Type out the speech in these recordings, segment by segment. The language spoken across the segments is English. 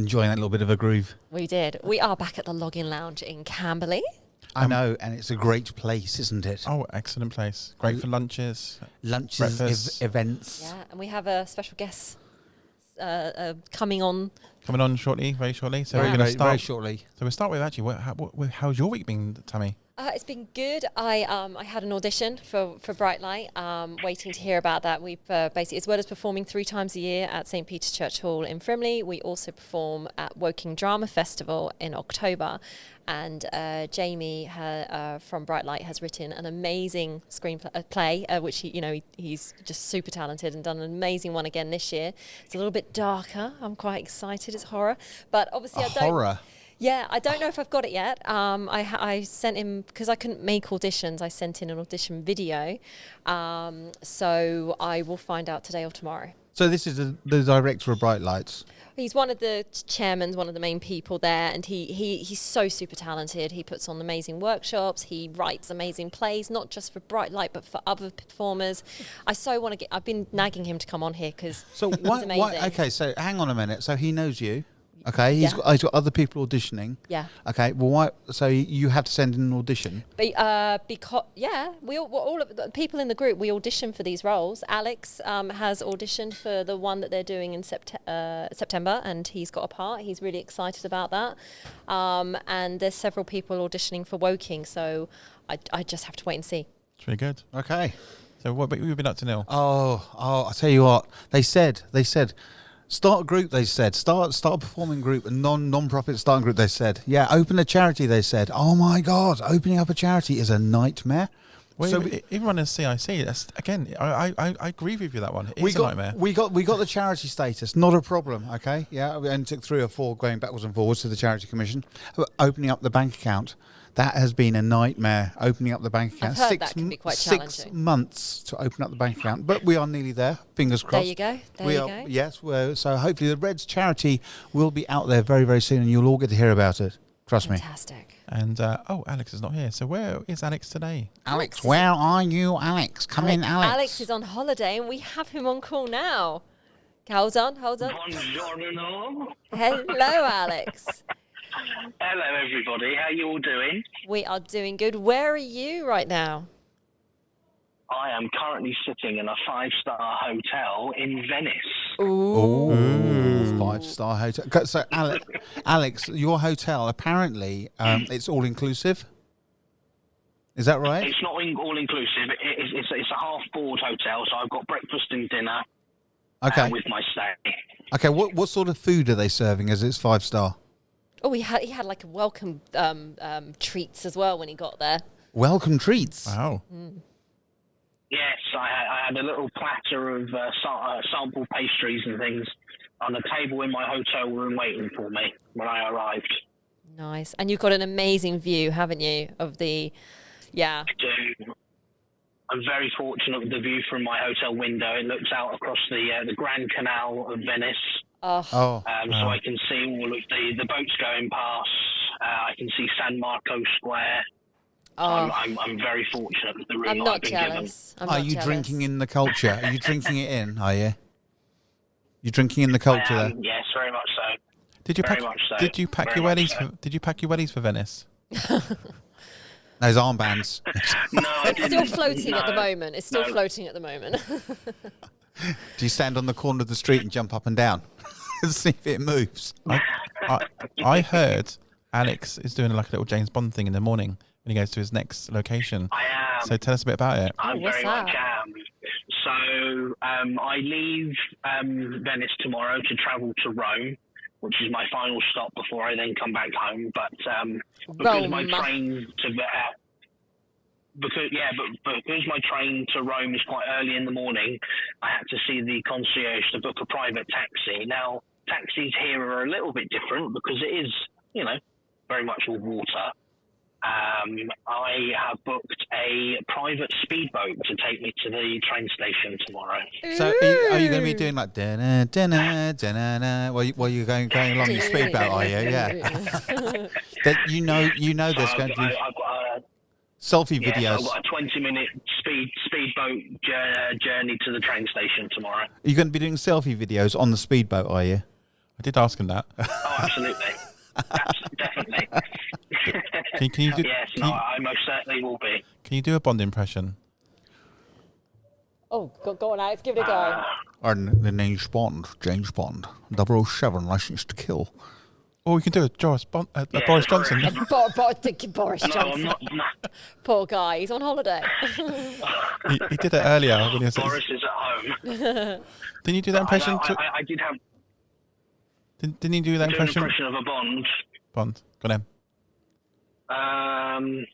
enjoying that little bit of a groove. We did. We are back at the Login Lounge in Camberley. I know, and it's a great place, isn't it? Oh, excellent place. Great for lunches. Lunches, events. Yeah, and we have a special guest coming on. Coming on shortly, very shortly. So Very, we're going to very, start. very shortly. So we'll start with actually, how's your week been, Tammy? It's been good. I had an audition for Bright Light. Waiting to hear about that. We've basically, as well as performing 3 times a year at St Peter's Church Hall in Frimley, we also perform at Woking Drama Festival in October. And Jamie from Bright Light has written an amazing screenplay, which he's just super talented and done an amazing one again this year. It's a little bit darker. I'm quite excited. It's horror, but obviously Horror. Yeah, I don't know if I've got it yet. I sent him, because I couldn't make auditions, I sent in an audition video. So I will find out today or tomorrow. So this is the director of Bright Lights. He's one of the chairmen, one of the main people there, and he's so super talented. He puts on amazing workshops. He writes amazing plays, not just for Bright Light, but for other performers. I so want to I've been nagging him to come on here because So he's amazing. okay, so hang on a minute. So he knows you. Okay, he's got other people auditioning. Yeah. Okay, well, why? So you had to send in an audition. Because all of the people in the group, we audition for these roles. Alex has auditioned for the one that they're doing in September, and he's got a part. He's really excited about that. And there's several people auditioning for Woking, so I just have to wait and see. It's really good. Okay. So what have you been up to, Neil? Oh, I tell you what. They said. Start a group, they said. Start a performing group, a non-profit starting group, they said. Yeah, open a charity, they said. Oh my God, opening up a charity is a nightmare. Well, so even running a CIC, that's, again, I agree with you that one. It's a nightmare. We got the charity status, not a problem, okay? Yeah, and took 3 or 4 going backwards and forwards to the Charity Commission. Opening up the bank account, that has been a nightmare, opening up the bank account. I've heard that can be quite 6 challenging. months to open up the bank account, but we are nearly there, fingers crossed. There you go. Yes, so hopefully the Reds charity will be out there very, very soon and you'll all get to hear about it. Trust me. Fantastic. And, Alex is not here. So where is Alex today? Alex, where are you, Alex? Come in, Alex. Alex is on holiday and we have him on call now. Hold on. Buongiorno. Hello, Alex. Hello, everybody. How you all doing? We are doing good. Where are you right now? I am currently sitting in a 5-star hotel in Venice. Ooh, 5-star hotel. So, Alex, your hotel, apparently, it's all-inclusive? Is that right? It's not all-inclusive. It's a half-board hotel, so I've got breakfast and dinner with my stay. Okay, what sort of food are they serving as it's 5-star? Oh, he had like a welcome treats as well when he got there. Welcome treats? Wow. Yes, I had a little platter of sample pastries and things on the table in my hotel room waiting for me when I arrived. Nice. And you've got an amazing view, haven't you, of the... Yeah. I do. I'm very fortunate with the view from my hotel window. It looks out across the Grand Canal of Venice. So I can see all of the boats going past. I can see San Marco Square. I'm very fortunate with the room I'm that not I've been jealous. given. Are you drinking in the culture? Are you drinking it in, are you? You're drinking in the culture there? Yes, very much so. Did you pack your wellies for Venice? Those armbands. No, I It's didn't. still floating at the No. moment. It's still floating at the moment. Do you stand on the corner of the street and jump up and down and see if it moves? I heard Alex is doing like a little James Bond thing in the morning when he goes to his next location. I am. So tell us a bit about it. I what's very that? much am. So I leave Venice tomorrow to travel to Rome, which is my final stop before I then come back home. But because my train to because my train to Rome is quite early in the morning, I had to see the concierge to book a private taxi. Now, taxis here are a little bit different because it is, very much all water. I have booked a private speedboat to take me to the train station tomorrow. So are you going to be doing like da-na, da-na, da-na-na, while you're going along the speedboat, are you? Yeah. you know there's going to be I've got selfie I've videos. got a 20-minute speedboat journey to the train station tomorrow. Are you going to be doing selfie videos on the speedboat, are you? I did ask him that. Oh, absolutely. Definitely. Can you do? Yes, no, I most certainly will be. Can you do a Bond impression? Oh, go on, Alex, give it a go. And the name's Bond, James Bond, 007, licensed to kill. Or you can do a Boris Johnson. Boris No, Johnson. no. Poor guy, he's on holiday. he did it earlier when he was. Boris is at home. Didn't you do that impression? I did have Didn't you do that an impression? impression of a Bond. Bond, got him.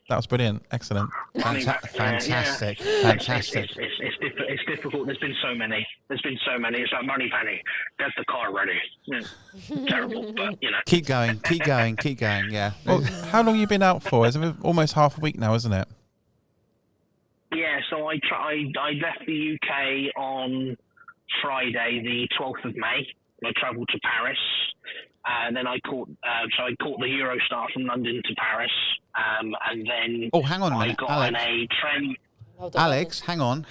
That was brilliant. Excellent. Fantastic. Yeah. Fantastic. It's difficult. There's been so many. It's like money penny. Get the car ready. Terrible, but you know. Keep going, yeah. Well, how long have you been out for? It's almost half a week now, isn't it? Yeah, so I left the UK on Friday, the 12th of May. I travelled to Paris, and then I caught the Eurostar from London to Paris, and then Hang on a minute, I got Alex. on a train. Alex, hang on.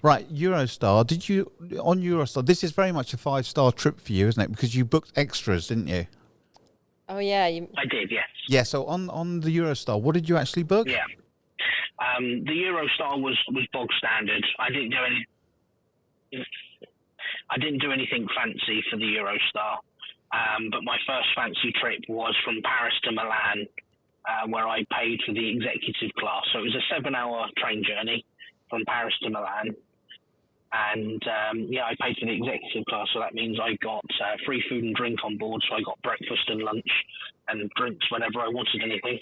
Right, Eurostar. Did you on Eurostar? This is very much a 5-star trip for you, isn't it? Because you booked extras, didn't you? Oh yeah, I did, yes. Yeah. So on the Eurostar, what did you actually book? Yeah. The Eurostar was bog standard. I didn't do anything fancy for the Eurostar. But my first fancy trip was from Paris to Milan, where I paid for the executive class. So it was a 7-hour train journey from Paris to Milan. And I paid for the executive class. So that means I got free food and drink on board. So I got breakfast and lunch and drinks whenever I wanted anything.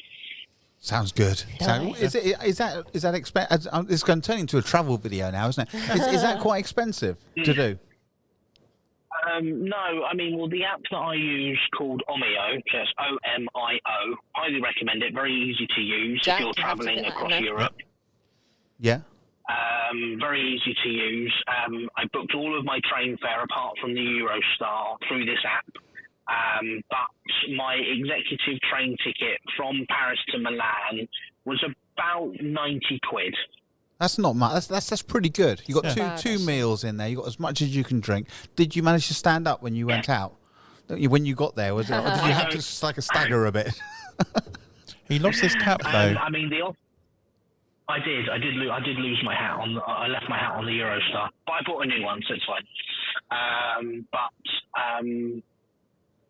Sounds good. Is that expensive? It's going to turn into a travel video now, isn't it? Is that quite expensive to do? No, I mean, well, the app that I use called Omio, just OMIO, highly recommend it. Very easy to use if you're travelling across Europe. Yeah. Very easy to use. I booked all of my train fare apart from the Eurostar through this app. But my executive train ticket from Paris to Milan was about 90 quid. That's not much. That's pretty good. You got two meals in there. You got as much as you can drink. Did you manage to stand up when you went out? When you got there, or did you have to stagger a bit? He lost his cap though. I mean, I did lose my hat I left my hat on the Eurostar, but I bought a new one, so it's fine.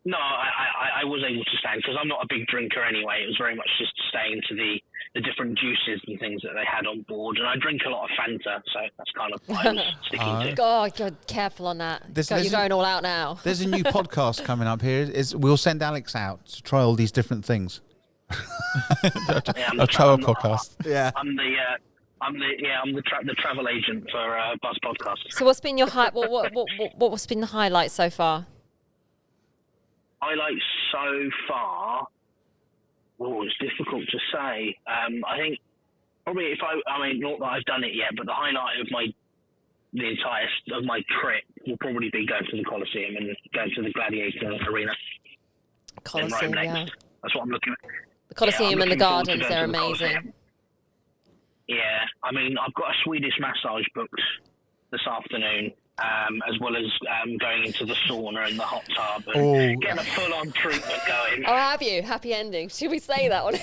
No, I was able to stand because I'm not a big drinker anyway. It was very much just staying to the different juices and things that they had on board. And I drink a lot of Fanta, so that's kind of what I was sticking to. God, you're careful on that. You're going all out now. There's a new podcast coming up here. We'll send Alex out to try all these different things. A travel podcast. Yeah. I'm the travel agent for Buzzpodcasts. So what's been your what's been the highlight so far? Highlights so far. Oh, it's difficult to say. I think probably not that I've done it yet, but the highlight of the entire of my trip will probably be going to the Colosseum and going to the Gladiator Arena. Colosseum, yeah. That's what I'm looking at. The Colosseum and the gardens, they're amazing. Yeah, I mean, I've got a Swedish massage booked this afternoon, as well as going into the sauna and the hot tub and getting a full-on treatment going. Oh, have you? Happy ending. Should we say that one?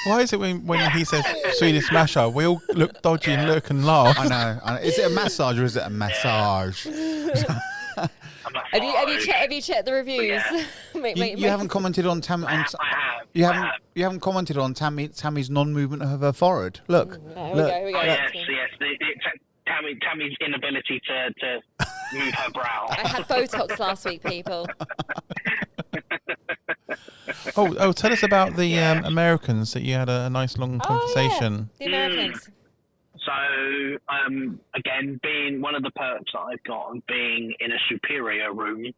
Why is it when he says Swedish masher, we all look dodgy and look and laugh? I know. Is it a massage or is it a massage? Have you checked the reviews? Yeah. You haven't commented on Tammy. You haven't commented on Tammy's non-movement of her forehead. Look. Here we go. Yes. Tammy's inability to move her brow. I had Botox last week, people. Tell us about the Americans that you had a nice long conversation. Yeah. The Americans. So, again, being one of the perks that I've got of being in a superior room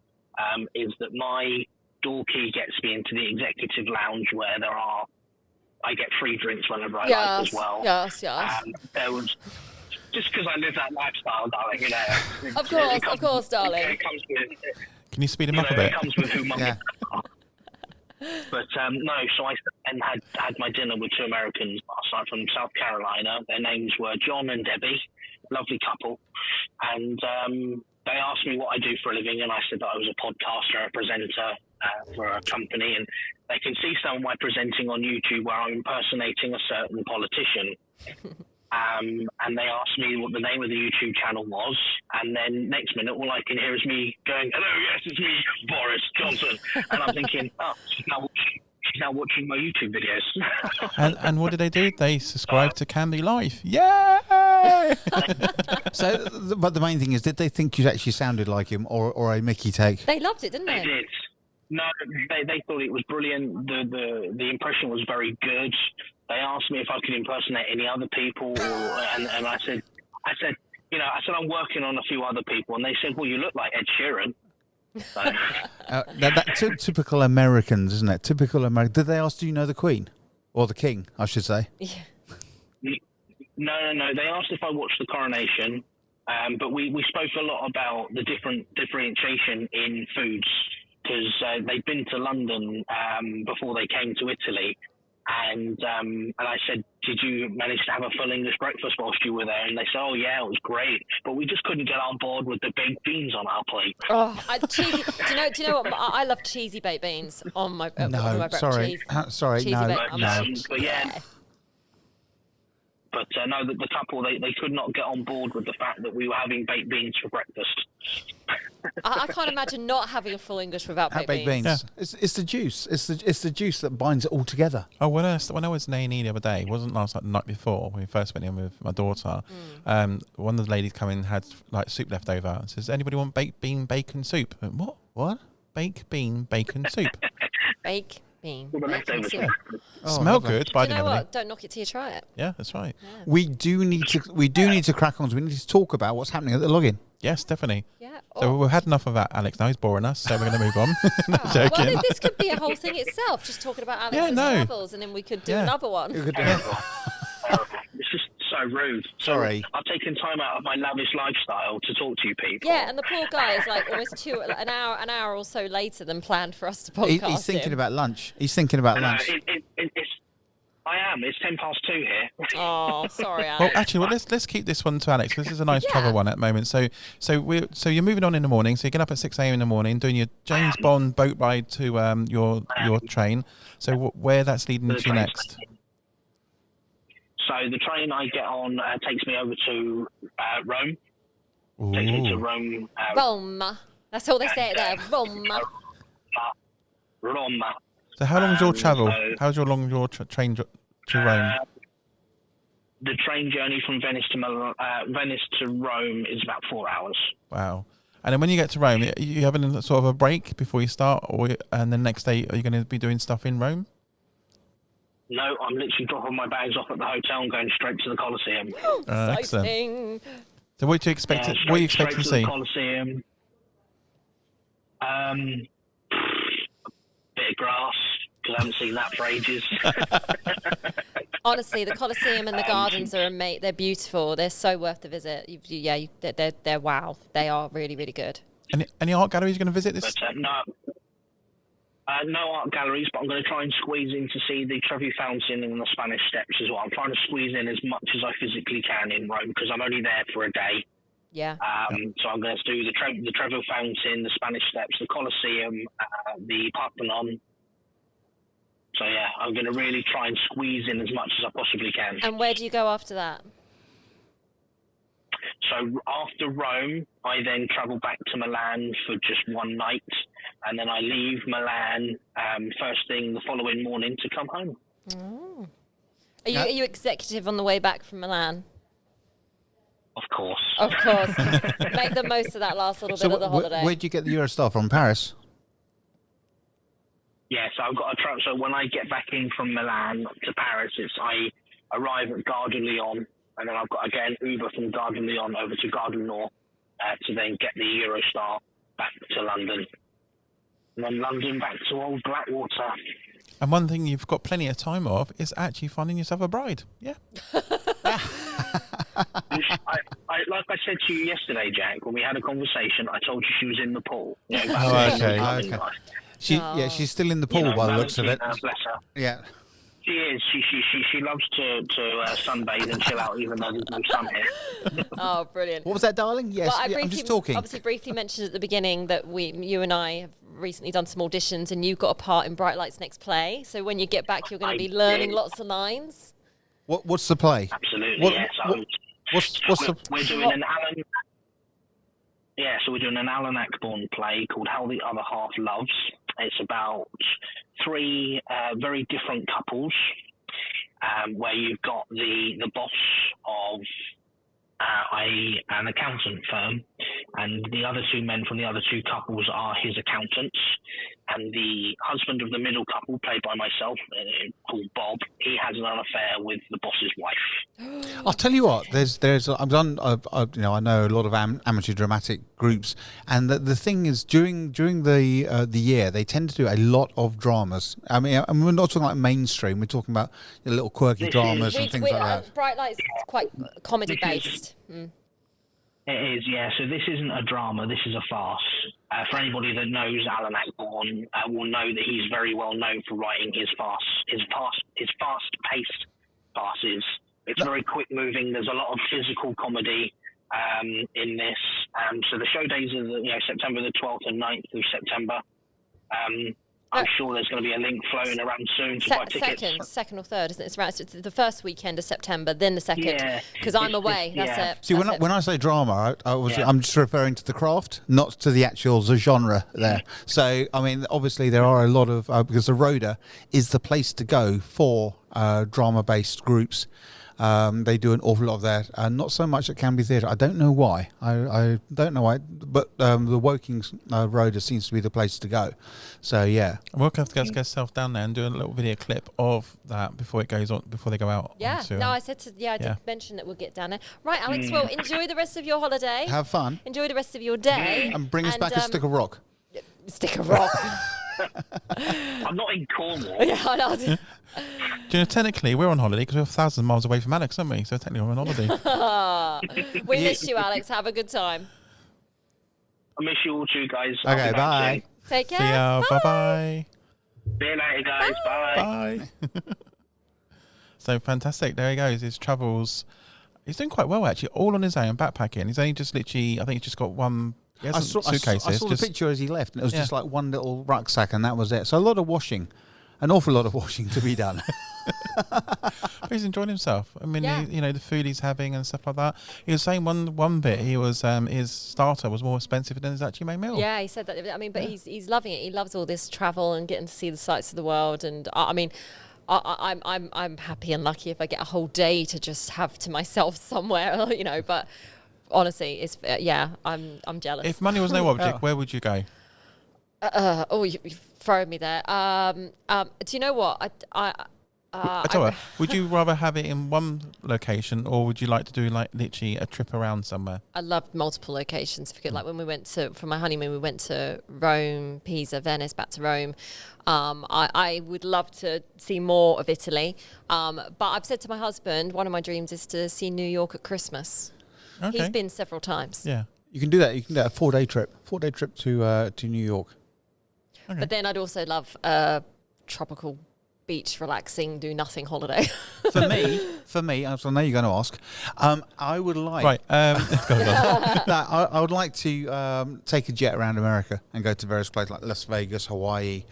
is that my door key gets me into the executive lounge where I get free drinks whenever I like as well. Yes. There was, just because I live that lifestyle, darling, you know. Of course, darling. It comes with, Can you speed him up a bit? It comes with whom I'm But no, so I then had my dinner with two Americans last night from South Carolina. Their names were John and Debbie, lovely couple. And they asked me what I do for a living, and I said that I was a podcaster, a presenter for a company, and they can see some of my presenting on YouTube where I'm impersonating a certain politician. And they asked me what the name of the YouTube channel was, and then next minute all I can hear is me going, "Hello, yes, it's me, Boris Johnson," and I'm thinking, "Oh, she's now watching my YouTube videos." And what did they do? They subscribed to Candy Life. Yay! So, but the main thing is, did they think you actually sounded like him, or a Mickey take? They loved it, didn't They they? did. No, they thought it was brilliant. The impression was very good. They asked me if I could impersonate any other people, and I said, I'm working on a few other people, and they said, well, you look like Ed Sheeran. So, That's typical Americans, isn't it? Typical American. Did they ask, do you know the Queen? Or the King, I should say. Yeah. No. They asked if I watched the coronation, but we spoke a lot about the differentiation in foods, because they'd been to London before they came to Italy. And I said, did you manage to have a full English breakfast whilst you were there? And they said, oh, yeah, it was great. But we just couldn't get on board with the baked beans on our plate. Oh, cheesy. Do you know what? I love cheesy baked beans on my on my No, breakfast. sorry. Sorry, cheesy no. But yeah. But no, the couple, they could not get on board with the fact that we were having baked beans for breakfast. I can't imagine not having a full English without baked beans. Yeah. It's the juice. It's the juice that binds it all together. Oh, when I was in A&E the other day, it wasn't last night, the night before, when we first went in with my daughter, one of the ladies come in and had like soup left over and says, anybody want baked bean bacon soup? I went, what? Baked bean bacon soup. Baked bean Well, the bacon leftovers soup. Smell good, but I Do you didn't know have any. what? Don't knock it till you try it. Yeah, that's right. Yeah. We do need to crack on. So we need to talk about what's happening at the login. Yes, definitely. Yeah. So we've had enough of that, Alex. Now he's boring us, so we're going to move on. No, Oh, joking. well, this could be a whole thing itself, just talking about Alex's travels, and then we could do another one. Terrible. It's just so rude. Sorry. I've taken time out of my lavish lifestyle to talk to you people. Yeah, and the poor guy is like almost an hour or so later than planned for us to podcast. He's thinking him. about lunch. He's thinking about No, lunch. I am. It's 2:10 here. Oh, sorry, Well, Alex. actually, let's keep this one to Alex. This is a nice Yeah. travel one at the moment. So you're moving on in the morning. So you get up at 6 a.m. in the morning, doing your James Bond boat ride to your train. So where that's leading you to next? So the train I get on takes me over to Rome. Takes me to Ooh. Rome. Roma. That's all they say there. Roma. Roma. So how long is your travel? so- How's your train to Rome? The train journey from Venice to Rome is about 4 hours. Wow. And then when you get to Rome, are you having a sort of a break before you start, and the next day are you going to be doing stuff in Rome? No, I'm literally dropping my bags off at the hotel and going straight to the Colosseum. Excellent. Exciting. So what do you expect? What are you expecting to straight see? the Colosseum. Bit of grass, because I haven't seen that for ages. Honestly, the Colosseum and the gardens are amazing. They're beautiful. They're so worth the visit. They're wow. They are really, really good. Any art galleries you're going to visit this? But no art galleries, but I'm going to try and squeeze in to see the Trevi Fountain and the Spanish Steps as well. I'm trying to squeeze in as much as I physically can in Rome, because I'm only there for a day. Yeah. So I'm going to do the Trevi Fountain, the Spanish Steps, the Colosseum, the Parthenon. So yeah, I'm going to really try and squeeze in as much as I possibly can. And where do you go after that? So after Rome, I then travel back to Milan for just one night, and then I leave Milan first thing the following morning to come home. Oh. Are you executive on the way back from Milan? Of course. Of course. Make the most of that last little bit of the holiday. Where'd you get the Eurostar from? Paris? Yeah, so I've got a travel. So when I get back in from Milan to Paris, I arrive at Gare de Lyon, and then I've got to get an Uber from Gare de Lyon over to Gare du Nord to then get the Eurostar back to London. And then London back to old Blackwater. And one thing you've got plenty of time of is actually finding yourself a bride. Yeah. Like I said to you yesterday, Jack, when we had a conversation, I told you she was in the pool. You know, Oh, okay. Okay. She's still in the pool by the looks of it. Bless her. Yeah. She is. She loves to sunbathe and chill out, even though there's no sun here. Oh, brilliant. What was that, darling? Yes, Well, I'm just talking. Obviously, briefly mentioned at the beginning that you and I have recently done some auditions, and you got a part in Bright Light's next play. So when you get back, you're going to be learning lots of lines. What's the play? Absolutely, yes. We're doing an Alan. Yeah, so we're doing an Alan Ayckbourn play called How the Other Half Loves. It's about three very different couples, where you've got the boss of an accountant firm, and the other two men from the other two couples are his accountants, and the husband of the middle couple, played by myself, called Bob, he has an affair with the boss's wife. I'll tell you what. I've done. I know a lot of amateur dramatic groups, and the thing is, during the year, they tend to do a lot of dramas. I mean, we're not talking like mainstream. We're talking about little quirky dramas and things like that. Bright Light's quite comedy based. It is, yeah. So this isn't a drama. This is a farce. For anybody that knows Alan Ayckbourn, will know that he's very well known for writing his fast-paced farces. It's very quick-moving. There's a lot of physical comedy in this. So the show days are September the 12th and 9th of September. I'm sure there's going to be a link floating around soon to buy tickets. Second or third, isn't it? It's around the first weekend of September, then the second. Because I'm away. That's it. See, when I say drama, I'm just referring to the craft, not to the actual genre there. So, I mean, obviously there are a lot of because the Rhoda is the place to go for drama-based groups. They do an awful lot of that, and not so much at Canby Theatre. I don't know why. I don't know why, but the Woking Rhoda seems to be the place to go. So yeah, we'll have to get yourself down there and do a little video clip of that before it goes on, before they go out. Yeah, I did mention that we'll get down there. Right, Alex. Well, enjoy the rest of your holiday. Have fun. Enjoy the rest of your day, and bring us back a stick of rock. Stick of rock. I'm not in Cornwall. Yeah, I know. Do you know, technically, we're on holiday because we're 1,000 miles away from Alex, aren't we? So technically, we're on holiday. We miss you, Alex. Have a good time. I miss you all too, guys. Okay, bye. Take care. See ya. Bye-bye. See you later, guys. Bye. Bye. So fantastic. There he goes. His travels. He's doing quite well, actually. All on his own, backpacking. He's only just literally, I think he's just got one... I saw the picture as he left, and it was just like one little rucksack, and that was it. So a lot of washing, an awful lot of washing to be done. But he's enjoying himself. I mean, the food he's having and stuff like that. He was saying one bit, he was his starter was more expensive than his actually main meal. Yeah, he said that. I mean, but he's loving it. He loves all this travel and getting to see the sights of the world. And I mean, I'm happy and lucky if I get a whole day to just have to myself somewhere, But honestly, it's I'm jealous. If money was no object, where would you go? You've thrown me there. Do you know what? I tell you what, would you rather have it in one location, or would you like to do like literally a trip around somewhere? I loved multiple locations. Like when we went for my honeymoon, we went to Rome, Pisa, Venice, back to Rome. I would love to see more of Italy. But I've said to my husband, one of my dreams is to see New York at Christmas. Okay. He's been several times. Yeah, you can do that. You can do a 4-day trip. 4-day trip to New York. Okay. But then I'd also love a tropical beach, relaxing, do nothing holiday. For me, I know you're going to ask. I would like. Right. I would like to take a jet around America and go to various places like Las Vegas, Hawaii,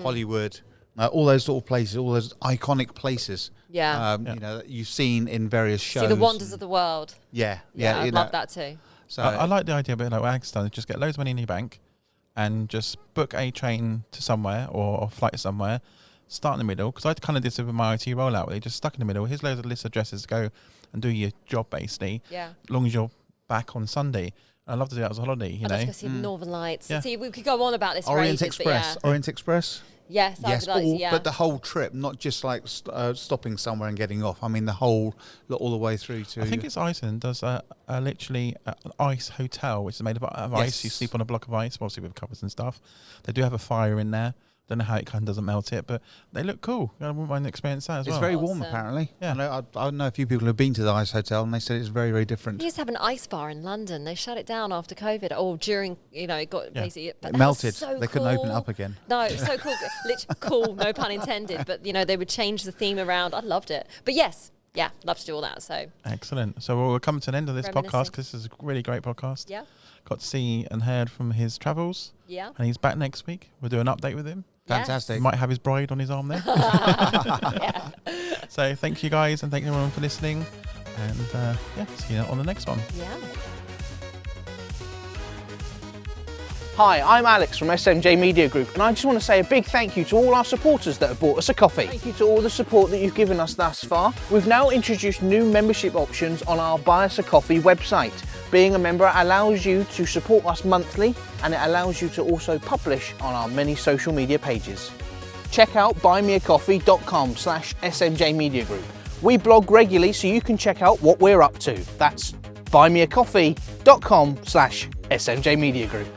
Hollywood. All those sort of places, all those iconic places. Yeah. That you've seen in various shows. See the wonders of the world. Yeah. I'd love that too. So I like the idea, but like what Ag's done is just get loads of money in your bank and just book a train to somewhere or a flight somewhere, start in the middle, because I kind of did this with my IT rollout where they just stuck in the middle. Here's loads of list addresses to go and do your job basically. Yeah. As long as you're back on Sunday. I'd love to do that as a holiday, I'd just go see the Northern Lights. Yeah. See, we could go on about this Orient for ages, Express. Orient Express. Yes, but the whole trip, not just like stopping somewhere and getting off. I mean, the whole, all the way through to... I think it's Iceland does literally an ice hotel, which is made of ice. You sleep on a block of ice, obviously with covers and stuff. They do have a fire in there. Don't know how it kind of doesn't melt it, but they look cool. I wouldn't mind experiencing that as It's well. very warm, Awesome. apparently. Yeah. I know a few people who've been to the Ice Hotel, and they said it's very, very different. They used to have an ice bar in London. They shut it down after COVID, or during, it got basically. But It that melted. Was so They couldn't open it cool. up again. No, it's so cool. Literally cool, no pun intended. But they would change the theme around. I loved it. But yes, yeah, love to do all that. So Excellent. So we'll come to an end of this podcast Reminiscing. because this is a really great podcast. yeah, Got to see and heard from his travels, yeah. and he's back next week. We'll do an update with him. Fantastic. He might have his bride on his arm there. Yeah. So thank you guys, and thank everyone for listening. And see you on the next one. Yeah. Hi, I'm Alex from SMJ Media Group, and I just want to say a big thank you to all our supporters that have bought us a coffee. Thank you to all the support that you've given us thus far. We've now introduced new membership options on our Buy Us a Coffee website. Being a member allows you to support us monthly, and it allows you to also publish on our many social media pages. Check out buymeacoffee.com/SMJ Media Group. We blog regularly so you can check out what we're up to. That's buymeacoffee.com/SMJ Media Group.